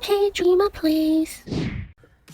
Okay, dreamer please.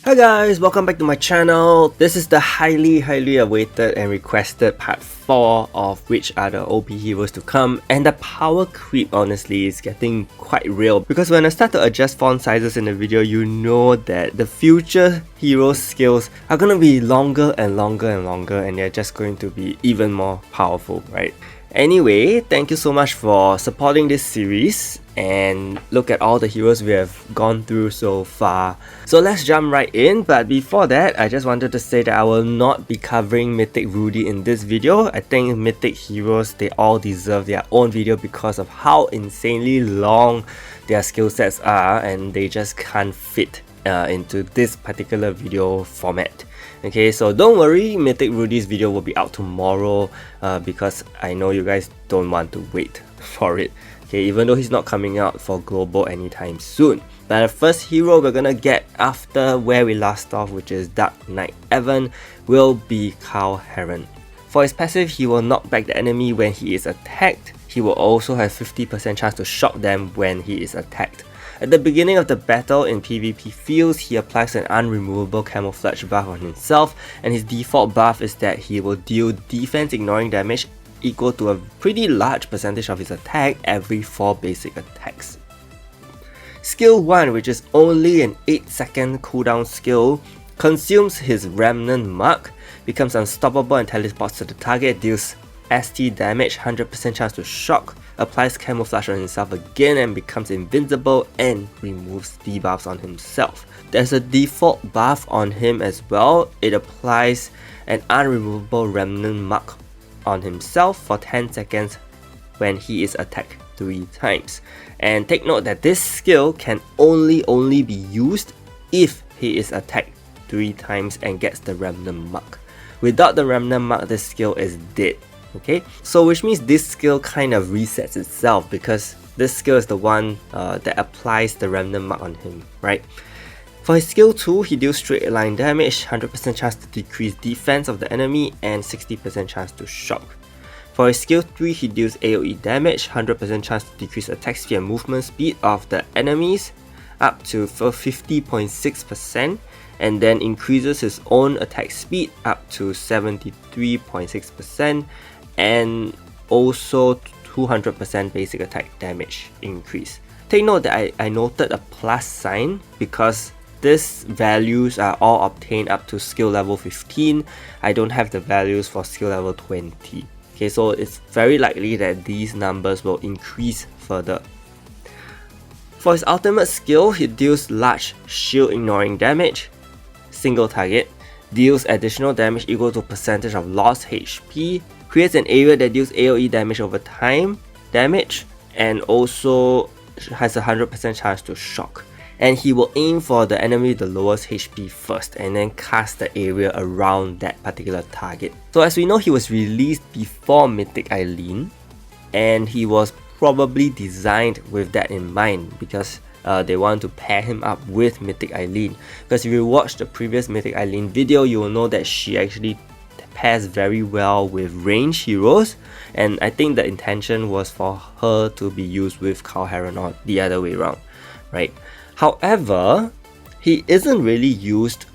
Hi guys, welcome back to my channel. This is the highly awaited and requested part 4 of which are the OP heroes to come, and the power creep honestly is getting quite real because when I start to adjust font sizes in the video, you know that the future hero skills are gonna be longer and longer and they're just going to be even more powerful, right? Anyway, thank you so much for supporting this series, and look at all the heroes we have gone through so far. So let's jump right in, but before that, I just wanted to say that I will not be covering Mythic Rudy in this video. I think Mythic heroes, they all deserve their own video because of how insanely long their skill sets are, and they just can't fit into this particular video format. Okay, so don't worry, Mythic Rudy's video will be out tomorrow because I know you guys don't want to wait for it. Okay, even though he's not coming out for global anytime soon. But the first hero we're gonna get after where we last off, which is Dark Knight Evan, will be Karl Heron. For his passive, he will knock back the enemy when he is attacked. He will also have 50% chance to shock them when he is attacked. At the beginning of the battle in PvP fields, he applies an unremovable camouflage buff on himself, and his default buff is that he will deal defense ignoring damage equal to a pretty large percentage of his attack every 4 basic attacks. Skill 1, which is only an 8-second cooldown skill, consumes his Remnant Mark, becomes unstoppable and teleports to the target, deals ST damage, 100% chance to shock, applies camouflage on himself again and becomes invincible, and removes debuffs on himself. There's a default buff on him as well. It applies an unremovable Remnant Mark on himself for 10 seconds when he is attacked 3 times. And take note that this skill can only be used if he is attacked 3 times and gets the Remnant Mark. Without the Remnant Mark, this skill is dead. Okay, so which means this skill kind of resets itself because this skill is the one that applies the Remnant Mark on him, right? For his skill 2, he deals straight line damage, 100% chance to decrease defense of the enemy, and 60% chance to shock. For his skill 3, he deals AoE damage, 100% chance to decrease attack speed and movement speed of the enemies up to 50.6%, and then increases his own attack speed up to 73.6%, and also 200% basic attack damage increase. Take note that I noted a plus sign because these values are all obtained up to skill level 15. I don't have the values for skill level 20. Okay, so it's very likely that these numbers will increase further. For his ultimate skill, he deals large shield ignoring damage, single target, deals additional damage equal to percentage of lost HP, creates an area that deals AoE damage over time damage, and also has a 100% chance to shock. And he will aim for the enemy with the lowest HP first and then cast the area around that particular target. So as we know, he was released before Mythic Eileen, and he was probably designed with that in mind because they want to pair him up with Mythic Eileen. Because if you watch the previous Mythic Eileen video, you will know that she actually pairs very well with range heroes, and I think the intention was for her to be used with Karl Heron or the other way around, right? However, he isn't really used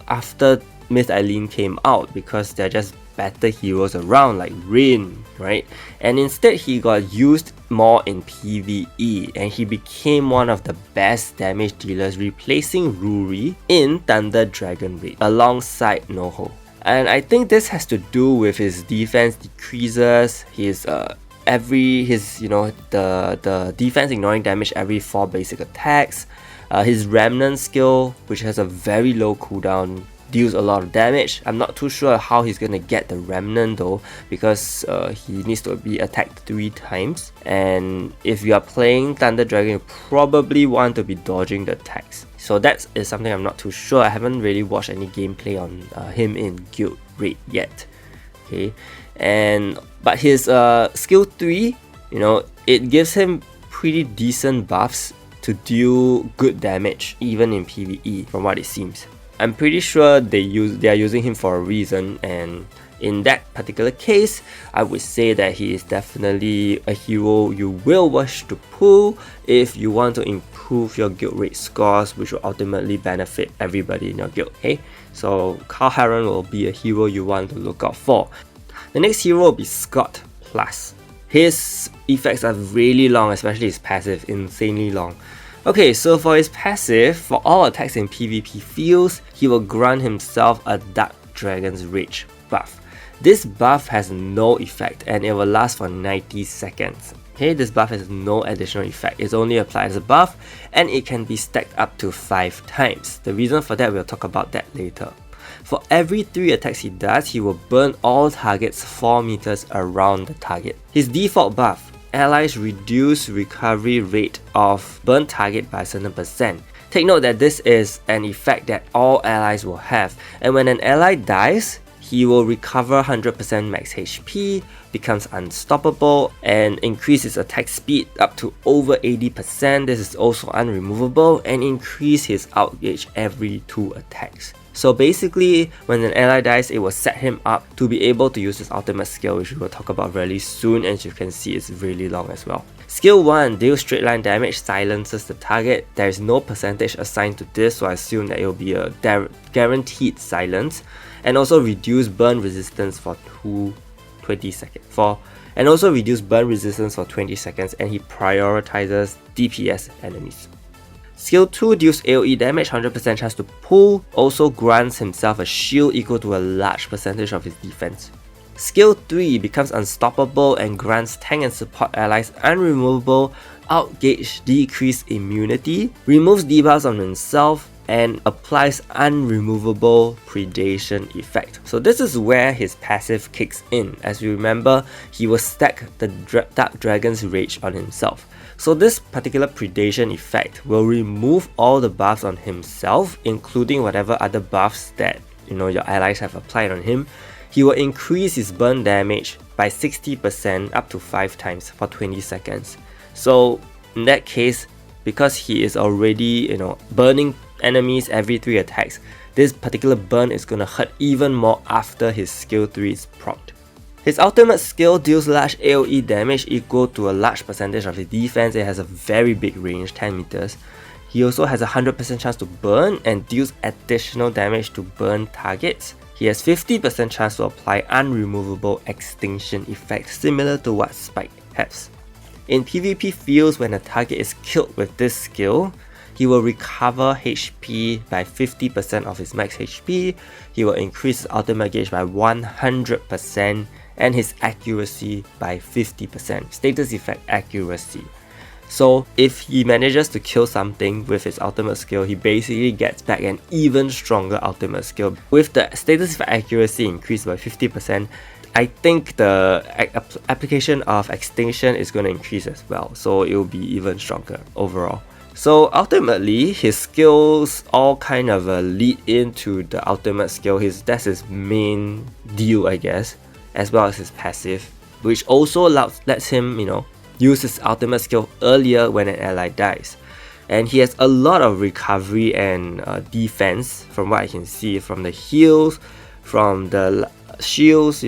after Myth Eileen came out because they're just better heroes around like Rain, right? And instead he got used more in PvE, and he became one of the best damage dealers, replacing Rudy in Thunder Dragon Raid alongside Noho. And I think this has to do with his defense decreases, his the defense ignoring damage every 4 basic attacks, his Remnant skill, which has a very low cooldown, deals a lot of damage. I'm not too sure how he's gonna get the Remnant though, because he needs to be attacked 3 times, and if you are playing Thunder Dragon, you probably want to be dodging the attacks. So that is something I'm not too sure. I haven't really watched any gameplay on him in Guild Raid yet. Okay, but his skill 3, it gives him pretty decent buffs to deal good damage even in PvE from what it seems. I'm pretty sure they are using him for a reason, and In that particular case, I would say that he is definitely a hero you will wish to pull if you want to improve your guild rate scores, which will ultimately benefit everybody in your guild. Okay, so Karl Heron will be a hero you want to look out for. The next hero will be Scott Plus. His effects are really long, especially his passive, insanely long. Okay, so for his passive, for all attacks in PvP fields, he will grant himself a Dark Dragon's Rage buff. This buff has no effect and it will last for 90 seconds. Okay, this buff has no additional effect, it only applies as a buff and it can be stacked up to 5 times. The reason for that, we'll talk about that later. For every 3 attacks he does, he will burn all targets 4 meters around the target. His default buff, allies reduce recovery rate of burn target by a certain percent. Take note that this is an effect that all allies will have, and when an ally dies, he will recover 100% max HP, becomes unstoppable, and increase his attack speed up to over 80%. This is also unremovable, and increase his outgauge every 2 attacks. So basically, when an ally dies, it will set him up to be able to use his ultimate skill, which we will talk about very soon, and as you can see, it's really long as well. Skill 1, deals straight line damage, silences the target. There is no percentage assigned to this, so I assume that it will be a guaranteed silence. And also reduce burn resistance for 20 seconds. And also reduce burn resistance for 20 seconds, and he prioritizes DPS enemies. Skill 2 deals AoE damage, 100% chance to pull, also grants himself a shield equal to a large percentage of his defense. Skill 3 becomes unstoppable and grants tank and support allies unremovable outgauge decreased immunity, removes debuffs on himself, and applies unremovable predation effect. So this is where his passive kicks in. As you remember, he will stack the Dark Dragon's Rage on himself. So this particular predation effect will remove all the buffs on himself, including whatever other buffs that your allies have applied on him. He will increase his burn damage by 60% up to 5 times for 20 seconds. So in that case, because he is already burning enemies every 3 attacks, this particular burn is gonna hurt even more after his skill 3 is procced. His ultimate skill deals large AoE damage equal to a large percentage of his defense. It has a very big range, 10 meters. He also has a 100% chance to burn and deals additional damage to burn targets. He has 50% chance to apply unremovable extinction effect, similar to what Spike has. In PvP fields, when a target is killed with this skill, he will recover HP by 50% of his max HP, he will increase his ultimate gauge by 100%, and his accuracy by 50%. Status effect accuracy. So if he manages to kill something with his ultimate skill, he basically gets back an even stronger ultimate skill. With the status effect accuracy increased by 50%, I think the application of extinction is going to increase as well, so it will be even stronger overall. So ultimately, his skills all kind of lead into the ultimate skill. That's his main deal, I guess, as well as his passive, which also lets him, use his ultimate skill earlier when an ally dies. And he has a lot of recovery and defense from what I can see, from the heals, from the shields,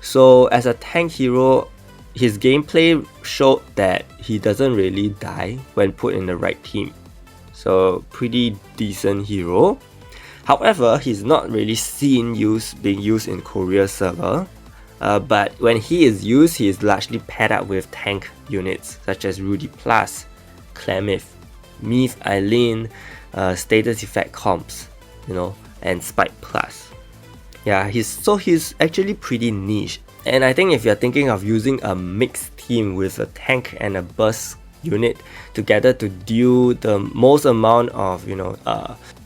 So as a tank hero, his gameplay showed that he doesn't really die when put in the right team. So pretty decent hero. However, he's not really seen being used in Korea server. But when he is used, he is largely paired up with tank units such as Rudy Plus, Clemith, Myth Eileen, status effect comps, and Spike Plus. Yeah, he's actually pretty niche. And I think if you're thinking of using a mixed team with a tank and a burst unit together to deal the most amount of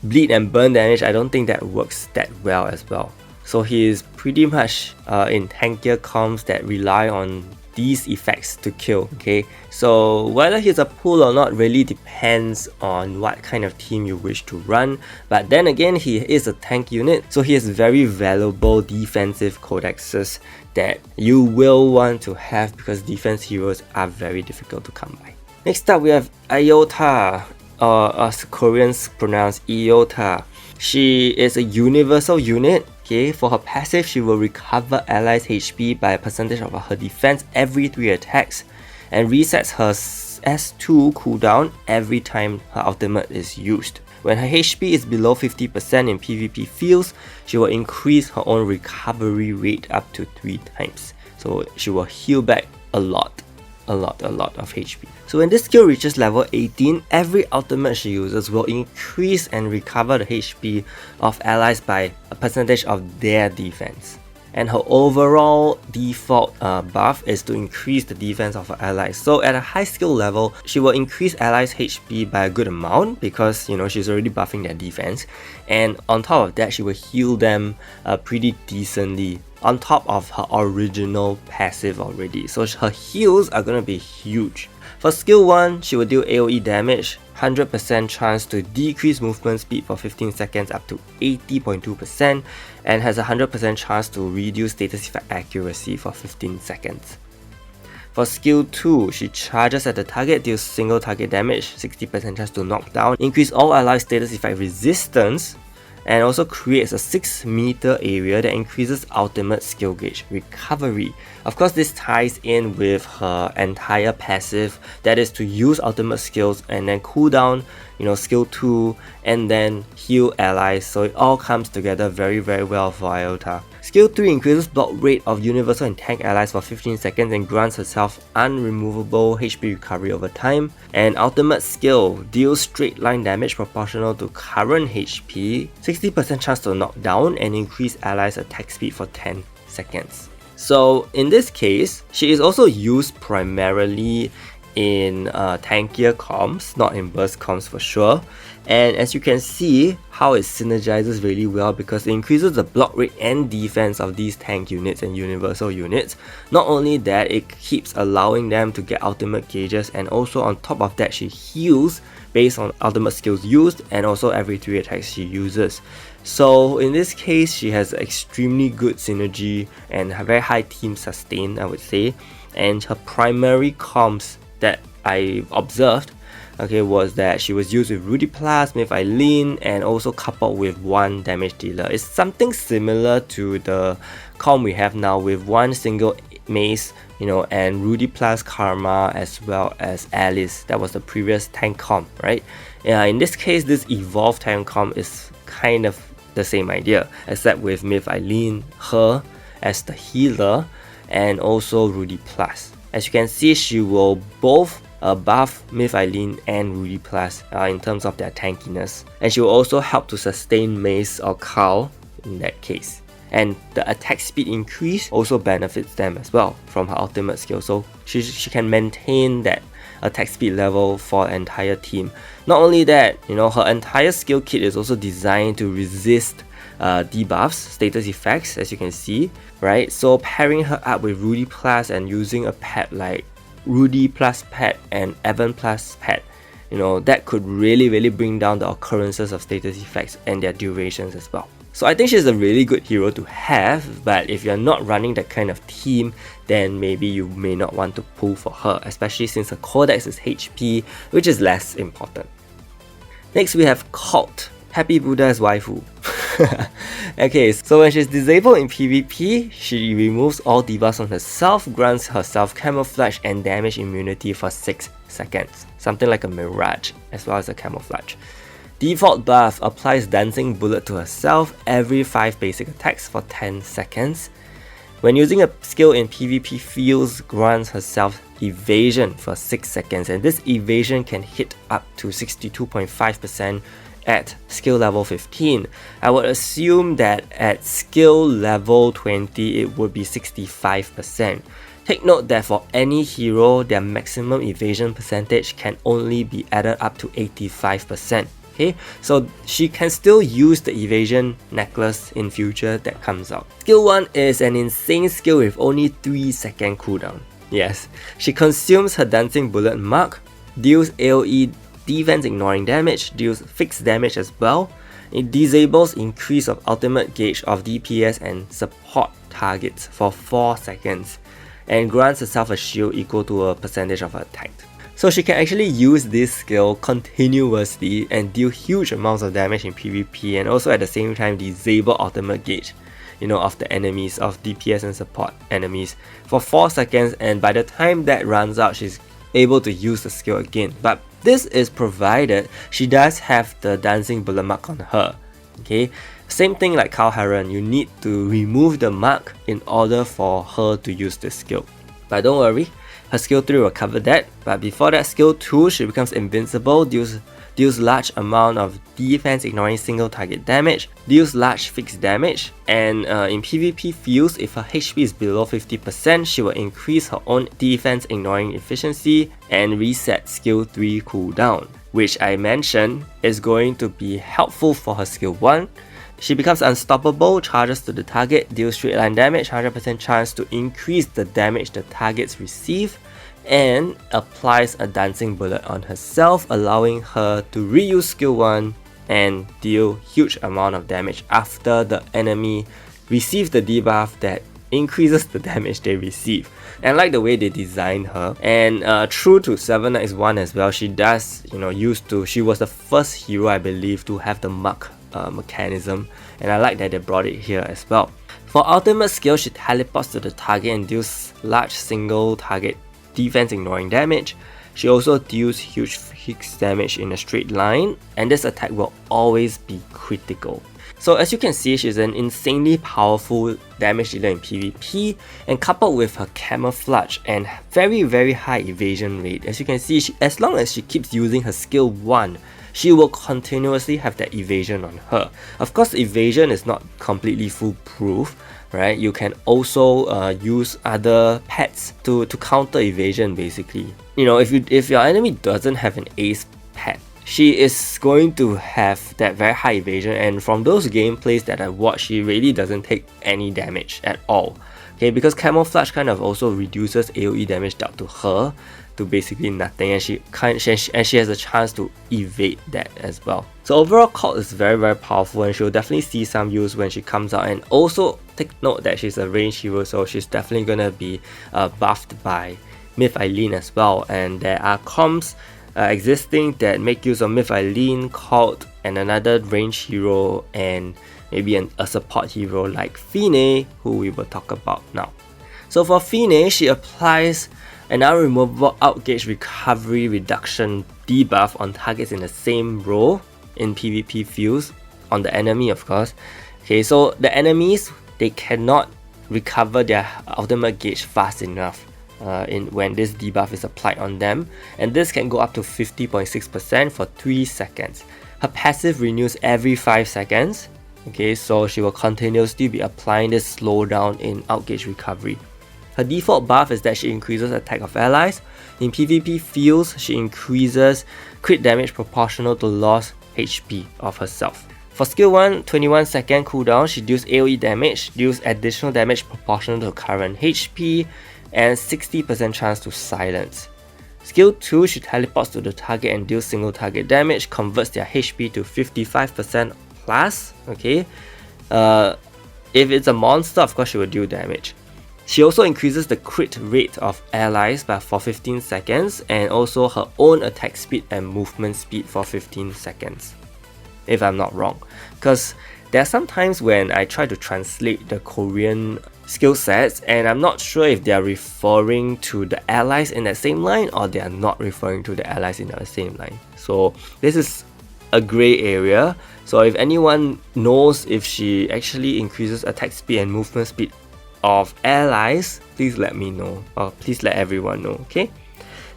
bleed and burn damage, I don't think that works that well as well. So he is pretty much in tankier comps that rely on these effects to kill, okay? So whether he's a pull or not really depends on what kind of team you wish to run. But then again, he is a tank unit, so he has very valuable defensive codexes that you will want to have because defense heroes are very difficult to come by. Next up, we have Iota, or as Koreans pronounce Iota. She is a universal unit. Okay, for her passive, she will recover allies' HP by a percentage of her defense every 3 attacks and resets her S2 cooldown every time her ultimate is used. When her HP is below 50% in PvP fields, she will increase her own recovery rate up to 3 times. So she will heal back a lot of HP. So when this skill reaches level 18, every ultimate she uses will increase and recover the HP of allies by a percentage of their defense. And her overall default buff is to increase the defense of her allies. So at a high skill level, she will increase allies' HP by a good amount because she's already buffing their defense. And on top of that, she will heal them pretty decently on top of her original passive already. So her heals are gonna be huge. For skill 1, she will deal AoE damage, 100% chance to decrease movement speed for 15 seconds up to 80.2%, and has a 100% chance to reduce status effect accuracy for 15 seconds. For skill 2, she charges at the target, deals single target damage, 60% chance to knock down, increase all allies status effect resistance, and also creates a 6 meter area that increases ultimate skill gauge recovery. Of course, this ties in with her entire passive, that is to use ultimate skills and then cool down, skill 2 and then heal allies, so it all comes together very well for Iota. Skill 3 increases block rate of universal and tank allies for 15 seconds and grants herself unremovable HP recovery over time. And ultimate skill deals straight line damage proportional to current HP, 60% chance to knock down and increase allies attack speed for 10 seconds. So in this case, she is also used primarily in tankier comps, not in burst comps for sure. And as you can see how it synergizes really well because it increases the block rate and defense of these tank units and universal units. Not only that, it keeps allowing them to get ultimate gauges, and also on top of that, she heals based on ultimate skills used and also every 3 attacks she uses. So in this case, she has extremely good synergy and a very high team sustain, I would say. And her primary comps that I observed was that she was used with Rudy plus, Mythic, and also coupled with 1 damage dealer. It's something similar to the comp we have now with 1 single mace, and Rudy plus Karma as well as Alice. That was the previous tank comp, right? In this case, this evolved tank comp is kind of the same idea, except with Mythic, her as the healer, and also Rudy plus. As you can see, she will both buff Mythic and Rudy plus in terms of their tankiness, and she will also help to sustain Mace or Karl in that case. And the attack speed increase also benefits them as well from her ultimate skill, so she can maintain that attack speed level for the entire team. Not only that, her entire skill kit is also designed to resist debuffs, status effects, as you can see, right? So pairing her up with Rudy plus and using a pet like Rudy plus pet and Evan plus pet, that could really bring down the occurrences of status effects and their durations as well. So I think she's a really good hero to have, but if you're not running that kind of team, then maybe you may not want to pull for her, especially since her codex is HP, which is less important. Next we have Colt. Happy Buddha's waifu. Okay, so when she's disabled in PvP, she removes all debuffs on herself, grants herself camouflage and damage immunity for 6 seconds. Something like a mirage, as well as a camouflage. Default buff applies dancing bullet to herself every 5 basic attacks for 10 seconds. When using a skill in PvP fields, grants herself evasion for 6 seconds, and this evasion can hit up to 62.5% at skill level 15. I would assume that at skill level 20 it would be 65%. Take note that for any hero, their maximum evasion percentage can only be added up to 85%. Okay, so she can still use the evasion necklace in future that comes out. Skill 1 is an insane skill with only 3-second cooldown. Yes, she consumes her dancing bullet mark, deals AoE defense ignoring damage, deals fixed damage as well. It disables increase of ultimate gauge of DPS and support targets for 4 seconds, and grants herself a shield equal to a percentage of her attack. So she can actually use this skill continuously and deal huge amounts of damage in PvP, and also at the same time disable ultimate gauge, of the enemies, of DPS and support enemies for 4 seconds, and by the time that runs out, she's able to use the skill again. But this is provided she does have the dancing bullet mark on her. Okay, same thing like Karl Heron, you need to remove the mark in order for her to use this skill. But don't worry, her skill 3 will cover that. But before that, skill 2, she becomes invincible, deals large amount of defense ignoring single target damage, deals large fixed damage, and in PvP fields, if her HP is below 50%, she will increase her own defense ignoring efficiency and reset skill 3 cooldown, which I mentioned is going to be helpful for her skill 1. She becomes unstoppable, charges to the target, deals straight line damage, 100% chance to increase the damage the targets receive, and applies a dancing bullet on herself, allowing her to reuse skill 1 and deal huge amount of damage after the enemy receives the debuff that increases the damage they receive. And I like the way they designed her, and true to 7x1 as well, she does, she was the first hero, I believe, to have the mark mechanism, and I like that they brought it here as well. For ultimate skill, she teleports to the target and deals large single target defense ignoring damage. She also deals huge fixed damage in a straight line, and this attack will always be critical. So as you can see, she's an insanely powerful damage dealer in PvP, and coupled with her camouflage and very high evasion rate, as you can see, as long as she keeps using her skill 1, she will continuously have that evasion on her. Of course, evasion is not completely foolproof, right? You can also use other pets to counter evasion basically. If your enemy doesn't have an ace pet, she is going to have that very high evasion, and from those gameplays that I watched, she really doesn't take any damage at all. Okay, because camouflage kind of also reduces AoE damage dealt to her to basically nothing, and she has a chance to evade that as well. So overall, Colt is very powerful, and she'll definitely see some use when she comes out. And also take note that she's a ranged hero, so she's definitely gonna be buffed by Mythic as well. And there are comps existing that make use of Mythic, Colt, and another ranged hero, and maybe a support hero like Phine A, who we will talk about now. So for Phine A, she applies an unremovable outgauge recovery reduction debuff on targets in the same row in PvP fields, on the enemy of course. Okay, so the enemies, they cannot recover their ultimate gauge fast enough when this debuff is applied on them, and this can go up to 50.6% for 3 seconds. Her passive renews every 5 seconds. Okay, so she will continuously be applying this slowdown in outgauge recovery. Her default buff is that she increases attack of allies. In PvP fields, she increases crit damage proportional to lost HP of herself. For skill 1, 21 second cooldown, she deals AoE damage, deals additional damage proportional to current HP, and 60% chance to silence. Skill 2, she teleports to the target and deals single target damage, converts their HP to 55% plus. Okay, if it's a monster, of course she will deal damage. She also increases the crit rate of allies for 15 seconds, and also her own attack speed and movement speed for 15 seconds, if I'm not wrong. Because there are some times when I try to translate the Korean skill sets, and I'm not sure if they are referring to the allies in that same line, or they are not referring to the allies in the same line. So this is a gray area. So if anyone knows if she actually increases attack speed and movement speed of allies, please let me know, or please let everyone know, okay?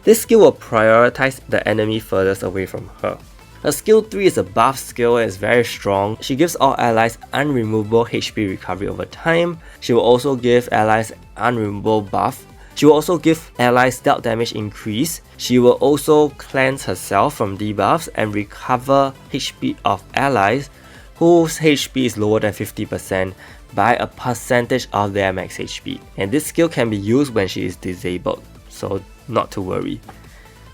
This skill will prioritize the enemy furthest away from her. Her skill 3 is a buff skill and is very strong. She gives all allies unremovable HP recovery over time. She will also give allies unremovable buff. She will also give allies dealt damage increase. She will also cleanse herself from debuffs and recover HP of allies whose HP is lower than 50% by a percentage of their max HP. And this skill can be used when she is disabled, so not to worry.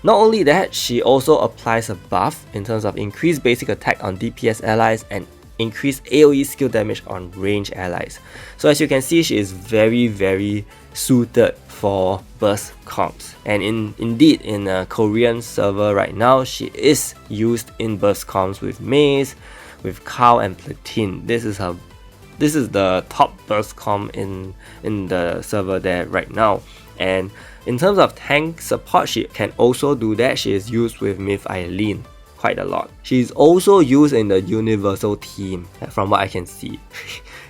Not only that, she also applies a buff in terms of increased basic attack on DPS allies and increase AoE skill damage on range allies. So as you can see, she is very suited for burst comps, and indeed in a Korean server right now, she is used in burst comps with Mace, with Karl and Platine. This is the top burst comp in the server there right now. And in terms of tank support, she can also do that. She is used with Mythic quite a lot. She's also used in the universal team from what I can see.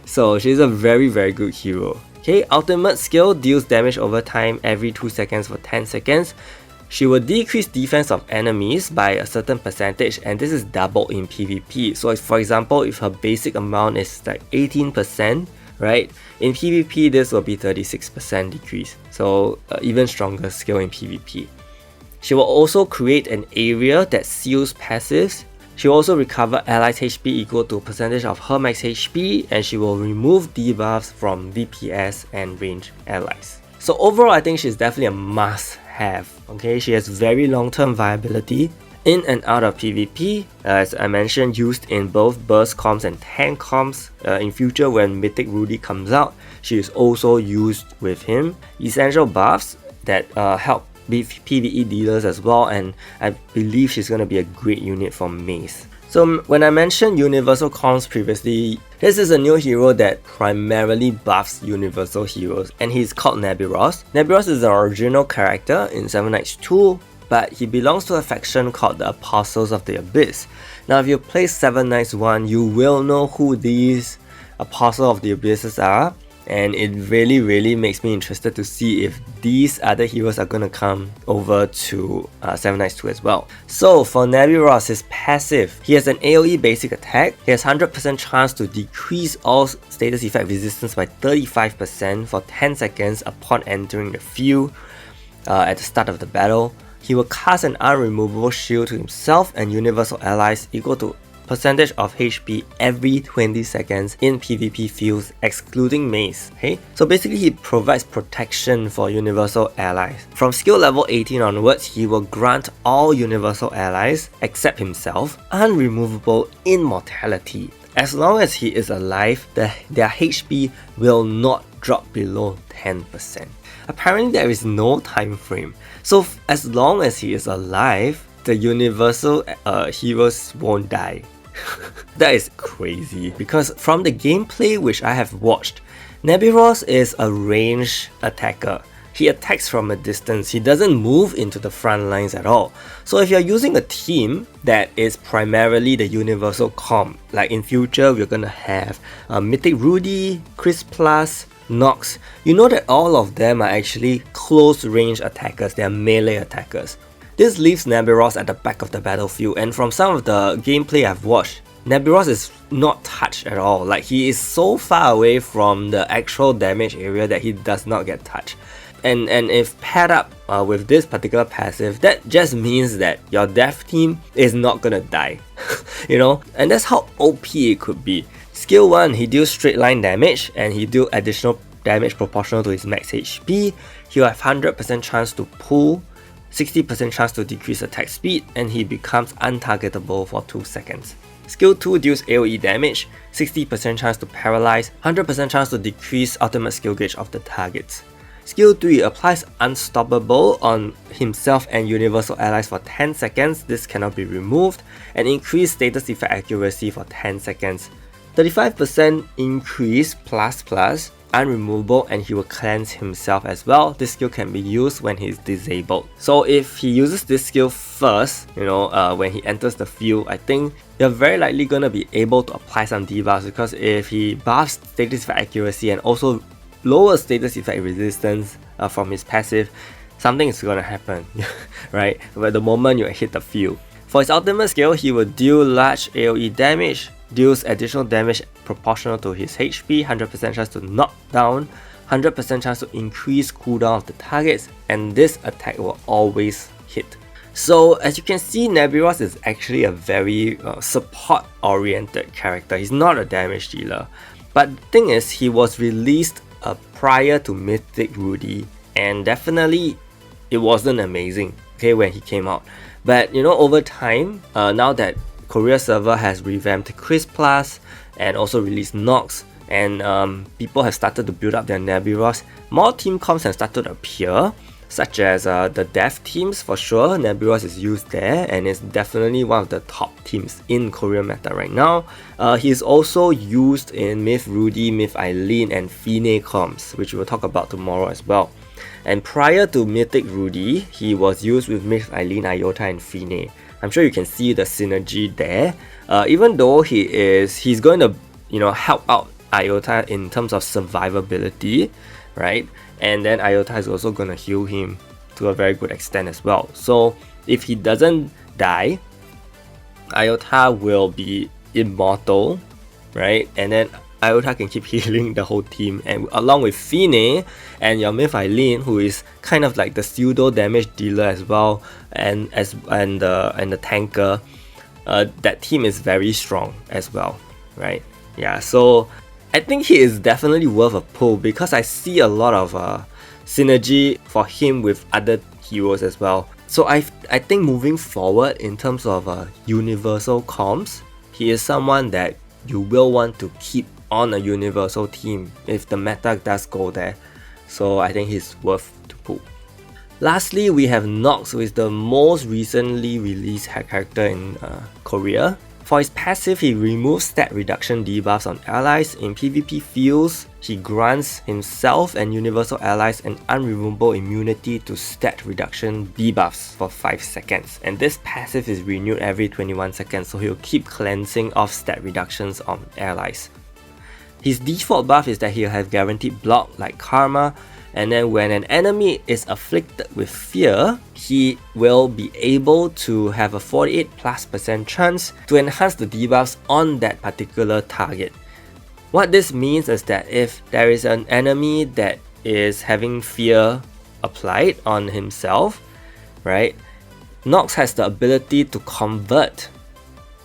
So she's a very good hero. Okay, ultimate skill deals damage over time every 2 seconds for 10 seconds. She will decrease defense of enemies by a certain percentage, and this is doubled in PvP. So for example, if her basic amount is like 18%, right? In PvP, this will be 36% decrease. So even stronger skill in PvP. She will also create an area that seals passives. She will also recover allies HP equal to a percentage of her max HP, and she will remove debuffs from DPS and range allies. So overall, I think she's definitely a must-have. Okay, she has very long-term viability in and out of PvP, as I mentioned, used in both burst comps and tank comps. In future, when Mythic Rudy comes out, she is also used with him. Essential buffs that help PvE dealers as well, and I believe she's going to be a great unit for Mace. So when I mentioned universal comps previously, this is a new hero that primarily buffs universal heroes, and he's called Nebiros. Nebiros is an original character in 7 Knights 2, but he belongs to a faction called the Apostles of the Abyss. Now if you play 7 Knights 1, you will know who these Apostles of the Abysses are, and it really makes me interested to see if these other heroes are gonna come over to 7 Knights 2 as well. So for Nebiros, his passive, he has an AoE basic attack. He has 100% chance to decrease all status effect resistance by 35% for 10 seconds upon entering the field at the start of the battle. He will cast an unremovable shield to himself and universal allies equal to percentage of HP every 20 seconds in PvP fields, excluding Mace. Okay, so basically he provides protection for universal allies. From skill level 18 onwards, he will grant all universal allies, except himself, unremovable immortality. As long as he is alive, their HP will not drop below 10%. Apparently there is no time frame, so as long as he is alive, the universal heroes won't die. That is crazy, because from the gameplay which I have watched, Nebiros is a ranged attacker. He attacks from a distance, he doesn't move into the front lines at all. So if you're using a team that is primarily the universal comp, like in future we're gonna have Mythic Rudy, Chris Plus, Knox, you know that all of them are actually close range attackers, they are melee attackers. This leaves Nebiros at the back of the battlefield, and from some of the gameplay I've watched, Nebiros is not touched at all. Like, he is so far away from the actual damage area that he does not get touched. And if paired up with this particular passive, that just means that your death team is not gonna die. You know? And that's how OP it could be. Skill 1, he deals straight line damage, and he deals additional damage proportional to his max HP. He'll have 100% chance to pull, 60% chance to decrease attack speed, and he becomes untargetable for 2 seconds. Skill 2 deals AoE damage, 60% chance to paralyze, 100% chance to decrease ultimate skill gauge of the targets. Skill 3 applies unstoppable on himself and universal allies for 10 seconds, this cannot be removed, and increase status effect accuracy for 10 seconds. 35% increase plus, unremovable, and he will cleanse himself as well. This skill can be used when he's disabled. So if he uses this skill first, you know, when he enters the field, I think you're very likely gonna be able to apply some debuffs, because if he buffs status effect accuracy and also lowers status effect resistance from his passive, something is gonna happen, right? But the moment you hit the field. For his ultimate skill, he will deal large AoE damage, deals additional damage proportional to his HP, 100% chance to knock down, 100% chance to increase cooldown of the targets, and this attack will always hit. So as you can see, Nebiros is actually a very support oriented character. He's not a damage dealer. But the thing is, he was released prior to Mythic Rudy, and definitely it wasn't amazing, okay, when he came out. But you know, over time, now that Korea server has revamped Chris Plus and also released Knox, and people have started to build up their Nebiros. More team comps have started to appear, such as the dev teams for sure. Nebiros is used there and is definitely one of the top teams in Korean meta right now. He is also used in Myth Rudy, Myth Eileen, and Phine comps, which we will talk about tomorrow as well. And prior to Mythic Rudy, he was used with Myth Eileen, Iota, and Phine. I'm sure you can see the synergy there. Even though he's going to help out Iota in terms of survivability, right? And then Iota is also going to heal him to a very good extent as well. So if he doesn't die, Iota will be immortal, right? And then Iota can keep healing the whole team, and along with Phine and your Myth Eileen, who is kind of like the pseudo damage dealer as well, and the tanker, that team is very strong as well, right? Yeah, so I think he is definitely worth a pull because I see a lot of synergy for him with other heroes as well. So I think moving forward in terms of universal comps, he is someone that you will want to keep on a universal team if the meta does go there. So I think he's worth to pull. Lastly, we have Knox, who is the most recently released character in Korea. For his passive, he removes stat reduction debuffs on allies. In PvP fields, he grants himself and universal allies an unremovable immunity to stat reduction debuffs for 5 seconds. And this passive is renewed every 21 seconds, so he'll keep cleansing off stat reductions on allies. His default buff is that he'll have guaranteed block like Karma, and then when an enemy is afflicted with fear, he will be able to have a 48+% chance to enhance the debuffs on that particular target. What this means is that if there is an enemy that is having fear applied on himself, right, Knox has the ability to convert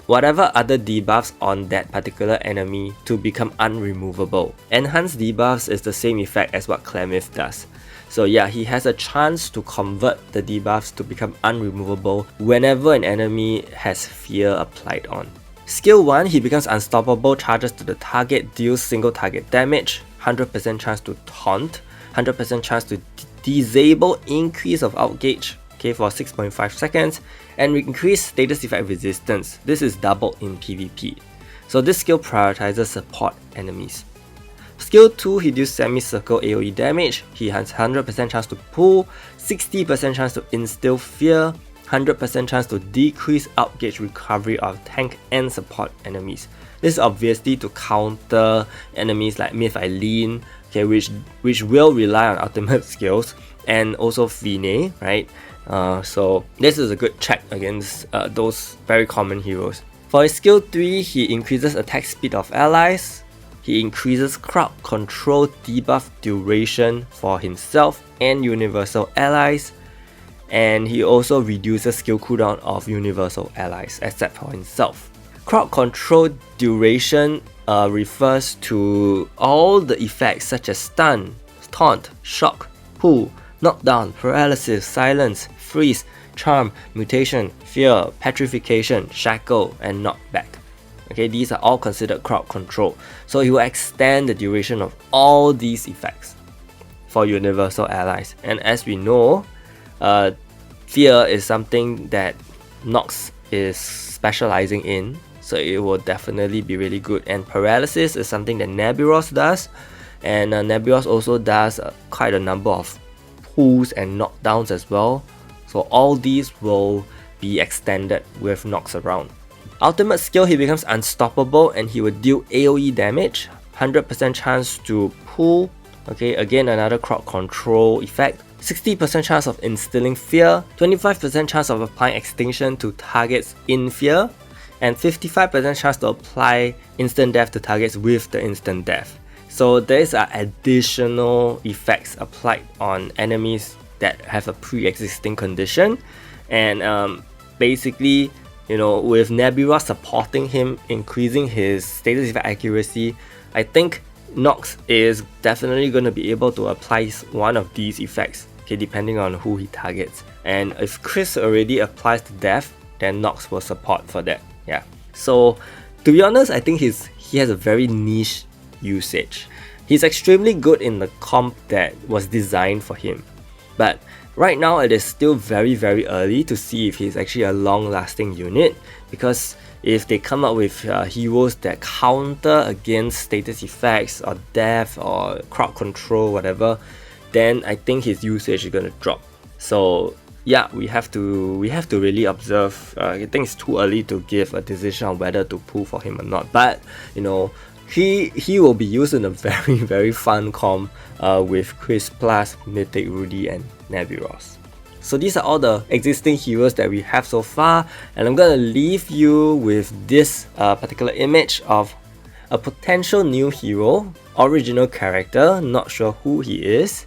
whatever other debuffs on that particular enemy to become unremovable. Enhanced debuffs is the same effect as what Clemith does. So yeah, he has a chance to convert the debuffs to become unremovable whenever an enemy has fear applied on. Skill 1, he becomes unstoppable, charges to the target, deals single target damage, 100% chance to taunt, 100% chance to disable increase of outgauge, okay, for 6.5 seconds, and increase status effect resistance. This is doubled in PvP. So this skill prioritizes support enemies. Skill 2, he deals semicircle AoE damage. He has 100% chance to pull, 60% chance to instill fear, 100% chance to decrease outgauge recovery of tank and support enemies. This is obviously to counter enemies like Myth Eileen, okay, which will rely on ultimate skills, and also Phine, right? So this is a good check against those very common heroes. For his skill 3, he increases attack speed of allies, he increases crowd control debuff duration for himself and universal allies, and he also reduces skill cooldown of universal allies except for himself. Crowd control duration refers to all the effects such as stun, taunt, shock, pull, knockdown, paralysis, silence, freeze, charm, mutation, fear, petrification, shackle, and knockback. Okay, these are all considered crowd control. So he will extend the duration of all these effects for universal allies. And as we know, fear is something that Knox is specializing in, so it will definitely be really good. And paralysis is something that Nebiros does, and Nebiros also does quite a number of pulls and knockdowns as well. So all these will be extended with Knox around. Ultimate skill, he becomes unstoppable and he will deal AoE damage, 100% chance to pull, okay, again another crowd control effect, 60% chance of instilling fear, 25% chance of applying extinction to targets in fear, and 55% chance to apply instant death to targets with the instant death. So these are additional effects applied on enemies that have a pre-existing condition, and basically, you know, with Nebiros supporting him, increasing his status effect accuracy, I think Knox is definitely going to be able to apply one of these effects, okay, depending on who he targets. And if Chris already applies to death, then Knox will support for that. Yeah. So to be honest, I think he has a very niche usage. He's extremely good in the comp that was designed for him. But right now it is still very early to see if he's actually a long-lasting unit, because if they come up with heroes that counter against status effects or death or crowd control, whatever, then I think his usage is gonna drop. So yeah, we have to really observe. I think it's too early to give a decision on whether to pull for him or not. But you know, he will be used in a very fun comp with Chris Plus, Mythic, Rudy, and Nebiros. So these are all the existing heroes that we have so far, and I'm gonna leave you with this particular image of a potential new hero, original character, not sure who he is.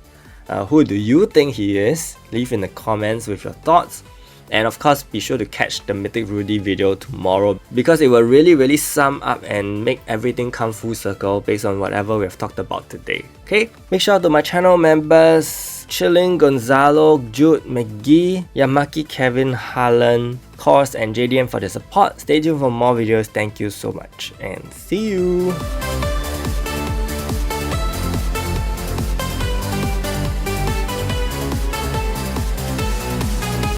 Who do you think he is? Leave in the comments with your thoughts. And of course, be sure to catch the Mythic Rudy video tomorrow, because it will really sum up and make everything come full circle based on whatever we have talked about today. Okay? Make sure to my channel members, Chilling, Gonzalo, Jude, McGee, Yamaki, Kevin, Harlan, Kors, and JDM for the support. Stay tuned for more videos. Thank you so much, and see you!